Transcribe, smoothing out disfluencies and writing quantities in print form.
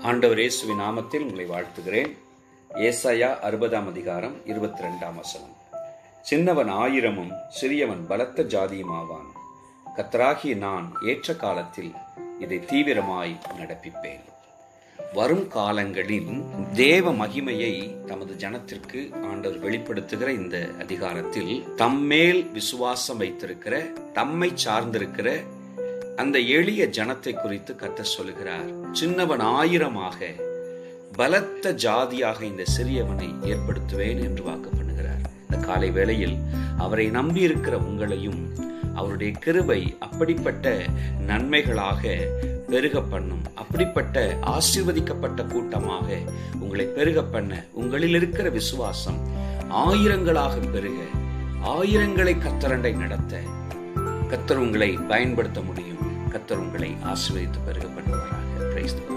ஆண்டவர் இயேசுவின் நாமத்தில் உங்களை வாழ்த்துகிறேன். ஏசாயா 60ஆம் அதிகாரம் 22ஆம் வசனம். சின்னவன் 1000 சிறியவன் பலத்த ஜாதியுமாவான். கர்த்தராகிய நான் ஏற்ற காலத்தில் இதை தீவிரமாய் நடப்பிப்பேன். வரும் காலங்களில் தேவ மகிமையை தமது ஜனத்திற்கு ஆண்டவர் வெளிப்படுத்துகிற இந்த அதிகாரத்தில் தம்மேல் விசுவாசம் வைத்திருக்கிற, தம்மை சார்ந்திருக்கிற அந்த எளிய ஜனத்தை குறித்து கர்த்தர் சொல்லுகிறார். சின்னவன் 1000 பலத்த ஜாதியாக இந்த சிறியவனை ஏற்படுத்துவேன் என்று வாக்கு பண்ணுகிறார். இந்த காலை வேளையில் அவரை நம்பி இருக்கிற உங்களையும் அவருடைய கிருபை அப்படிப்பட்ட நன்மைகளாக பெருக பண்ணும். அப்படிப்பட்ட ஆசீர்வதிக்கப்பட்ட கூட்டமாக உங்களை பெருக பண்ண, உங்களில் இருக்கிற விசுவாசம் 1000 பெருக, 1000 கர்த்தரண்டை நடத்த கர்த்தர் உங்களை பயன்படுத்த முடியும். கர்த்தர் உங்களை ஆசீர்வதித்து பெருக பண்ணுவாராக. Praise the Lord.